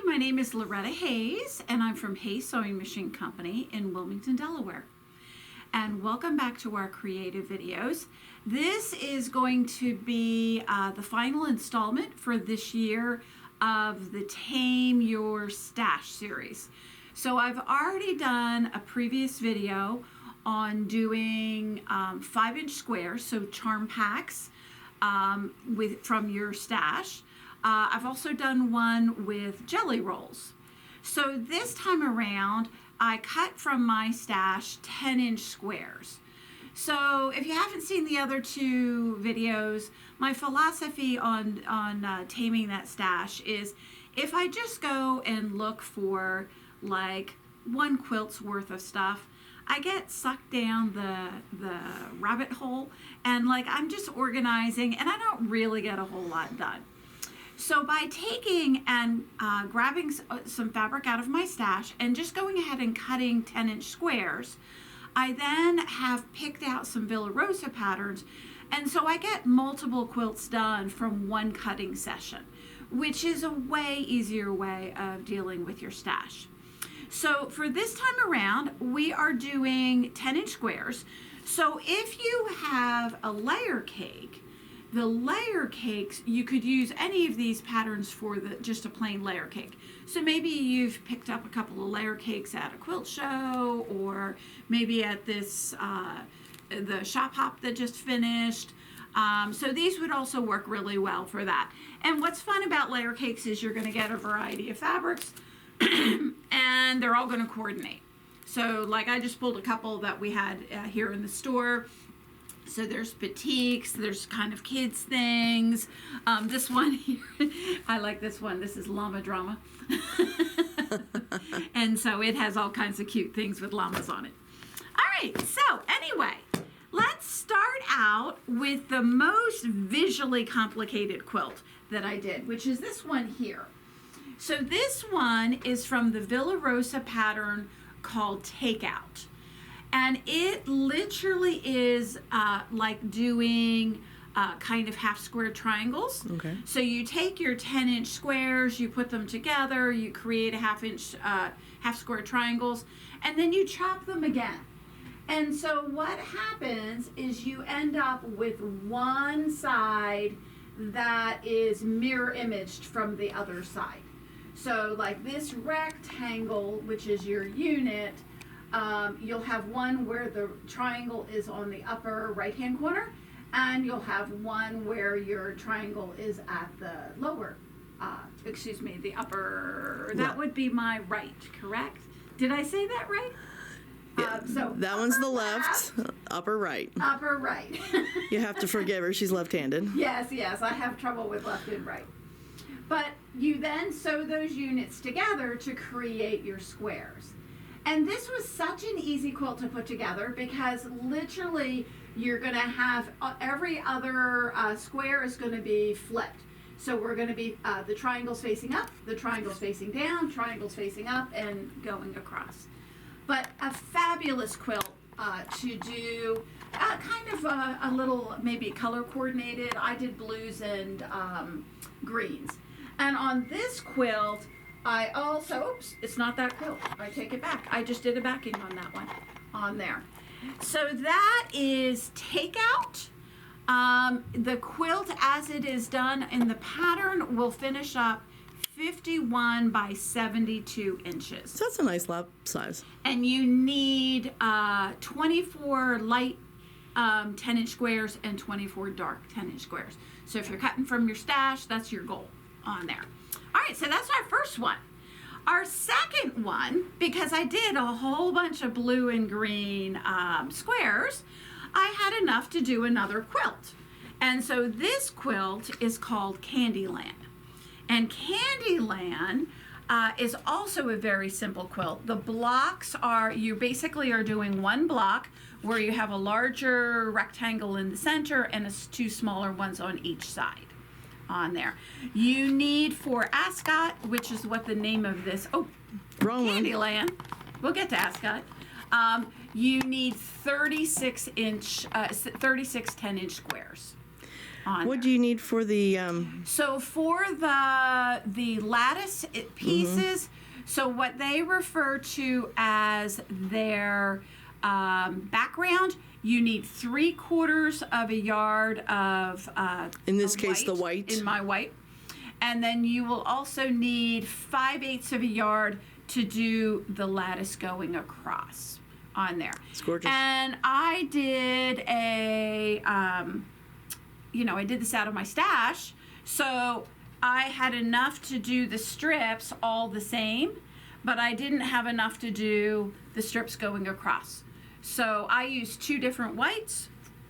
My name is Loretta Hayes, and I'm from Hayes Sewing Machine Company in Wilmington, Delaware. And welcome back to our creative videos. This is going to be the final installment for this year of the Tame Your Stash series. So I've already done a previous video on doing 5-inch squares, so charm packs from your stash. I've also done one with jelly rolls. So this time around, I cut from my stash 10-inch squares. So if you haven't seen the other two videos, my philosophy on taming that stash is if I just go and look for like one quilt's worth of stuff, I get sucked down the rabbit hole, and like I'm just organizing and I don't really get a whole lot done. So by taking and grabbing some fabric out of my stash and just going ahead and cutting 10-inch squares, I then have picked out some Villa Rosa patterns, and so I get multiple quilts done from one cutting session, which is a way easier way of dealing with your stash. So for this time around, we are doing 10-inch squares. So if you have a layer cake, the layer cakes, you could use any of these patterns for just a plain layer cake. So maybe you've picked up a couple of layer cakes at a quilt show, or maybe at this the shop hop that just finished. So these would also work really well for that. And what's fun about layer cakes is you're going to get a variety of fabrics and they're all going to coordinate. So like I just pulled a couple that we had here in the store. So there's batiks, there's kind of kids things. This one here, I like this one. This is Llama Drama. And so it has all kinds of cute things with llamas on it. All right, so anyway, let's start out with the most visually complicated quilt that I did, which is this one here. So this one is from the Villa Rosa pattern called Takeout. And it literally is like doing kind of half square triangles. Okay. So you take your 10-inch squares, you put them together, you create a half-inch, half square triangles, and then you chop them again. And so what happens is you end up with one side that is mirror imaged from the other side. So like this rectangle, which is your unit, you'll have one where the triangle is on the upper right-hand corner, and you'll have one where your triangle is at the lower, the upper, that would be my right, correct? Did I say that right? Yeah, so that one's the left, upper right. Upper right. You have to forgive her, she's left-handed. Yes, I have trouble with left and right. But you then sew those units together to create your squares. And this was such an easy quilt to put together because literally you're going to have every other square is going to be flipped. So we're going to be the triangles facing up, the triangles facing down, triangles facing up, and going across. But a fabulous quilt to do kind of a little maybe color coordinated. I did blues and greens. And on this quilt, I also, oops, it's not that quilt. I take it back. I just did a backing on that one, on there. So that is Takeout. The quilt as it is done in the pattern will finish up 51 by 72 inches. So that's a nice lap size. And you need 24 light 10-inch squares and 24 dark 10-inch squares. So if you're cutting from your stash, that's your goal on there. All right, so that's our first one. Our second one, because I did a whole bunch of blue and green squares, I had enough to do another quilt. And so this quilt is called Candyland. And Candyland is also a very simple quilt. The blocks are, you basically are doing one block where you have a larger rectangle in the center and two smaller ones on each side. On there. You need for Ascot, which is what the name of this, Candyland. We'll get to Ascot. You need 36 10-inch squares. on What there. do you need for the? So for the lattice pieces, so what they refer to as their background, you need 3/4 of a yard of In this a case, the white. in my white, and then you will also need 5/8 of a yard to do the lattice going across on there. It's gorgeous. And I did I did this out of my stash, so I had enough to do the strips all the same, but I didn't have enough to do the strips going across. So I used 2 different whites,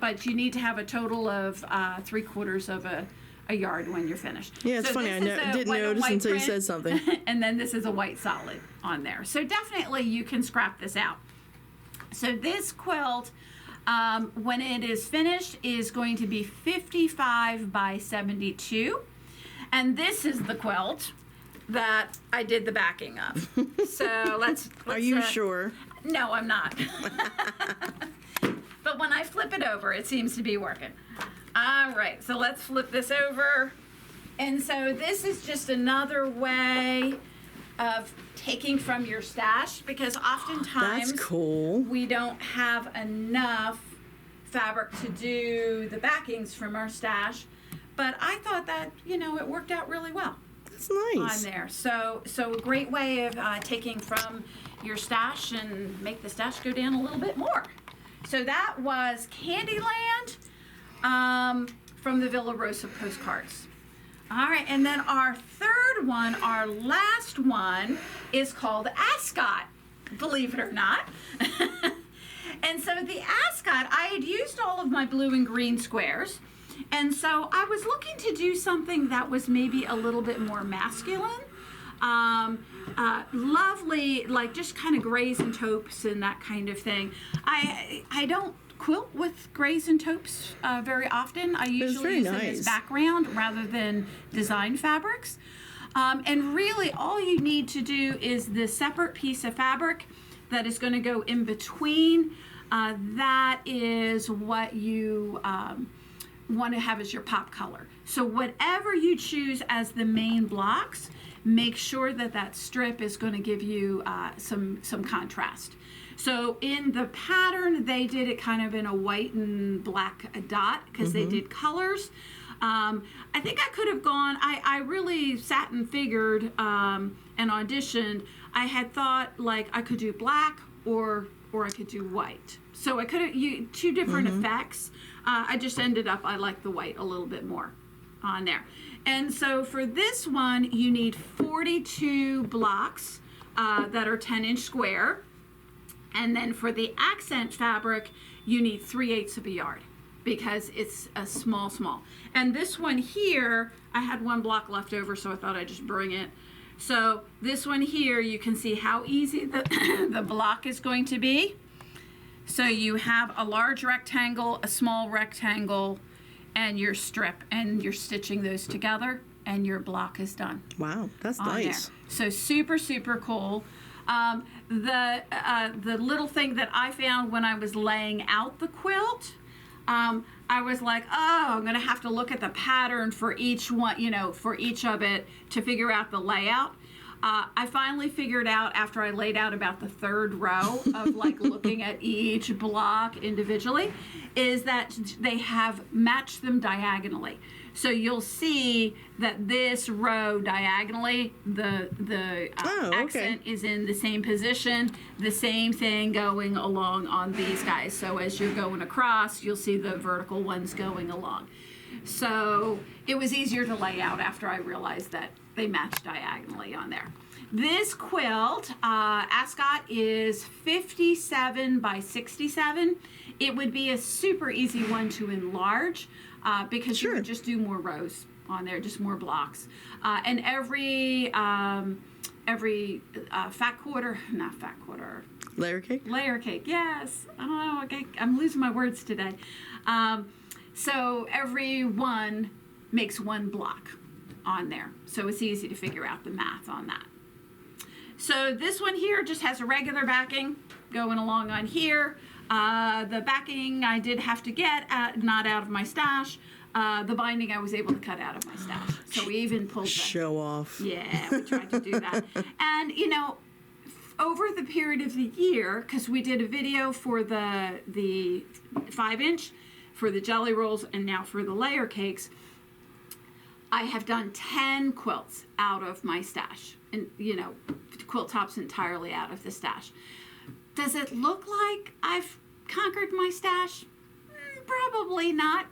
but you need to have a total of 3/4 of a yard when you're finished. Yeah, it's So funny. this I is a didn't white on notice white until you print, said something. and then this is a white solid on there. So definitely you can scrap this out. So this quilt, when it is finished, is going to be 55 by 72. And this is the quilt that I did the backing of. So let's Are you sure? No, I'm not. But when I flip it over, it seems to be working. All right, so let's flip this over. And so this is just another way of taking from your stash, because oftentimes That's cool. we don't have enough fabric to do the backings from our stash. But I thought that, it worked out really well That's nice. on there. So a great way of taking from your stash and make the stash go down a little bit more. So that was Candyland from the Villa Rosa postcards. All right, and then our third one, our last one, is called Ascot, believe it or not. And so the Ascot, I had used all of my blue and green squares, and so I was looking to do something that was maybe a little bit more masculine. Lovely, like just kind of grays and taupes and that kind of thing. I don't quilt with grays and taupes very often. I usually use them as background rather than design fabrics. And really all you need to do is the separate piece of fabric that is going to go in between. That is what you want to have as your pop color. So whatever you choose as the main blocks, make sure that that strip is going to give you some contrast. So in the pattern, they did it kind of in a white and black dot because they did colors. I think I could have gone, I really sat and figured and auditioned. I had thought like I could do black or I could do white. So I could have 2 different effects. I just ended up, I like the white a little bit more on there. And so for this one, you need 42 blocks that are 10-inch square. And then for the accent fabric, you need 3/8 of a yard because it's a small. And this one here, I had 1 block left over, so I thought I'd just bring it. So this one here, you can see how easy the block is going to be. So you have a large rectangle, a small rectangle, and your strip, and you're stitching those together, and your block is done. Wow, that's nice. There. So super cool. The little thing that I found when I was laying out the quilt, I was like, oh, I'm gonna have to look at the pattern for each one, for each of it to figure out the layout. I finally figured out after I laid out about the 3rd row of like looking at each block individually, is that they have matched them diagonally. So you'll see that this row diagonally, the accent is in the same position, the same thing going along on these guys. So as you're going across, you'll see the vertical ones going along. So it was easier to lay out after I realized that they match diagonally on there. This quilt, Ascot, is 57 by 67. It would be a super easy one to enlarge because you would just do more rows on there, just more blocks. And every Layer cake? Layer cake, yes. I don't know, okay, I'm losing my words today. So every one makes 1 block on there. So it's easy to figure out the math on that. So this one here just has a regular backing going along on here. The backing I did have to get, not out of my stash. the binding I was able to cut out of my stash. So we even pulled the... Show off. Yeah, we tried to do that. And, you know, over the period of the year, because we did a video for the 5-inch, for the jelly rolls, and now for the layer cakes, I have done 10 quilts out of my stash. And, you know, quilt tops entirely out of the stash. Does it look like I've conquered my stash? Probably not.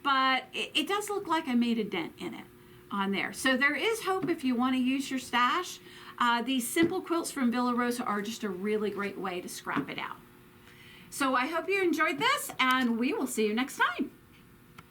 But it does look like I made a dent in it on there. So there is hope if you want to use your stash. These simple quilts from Villa Rosa are just a really great way to scrap it out. So I hope you enjoyed this, and we will see you next time.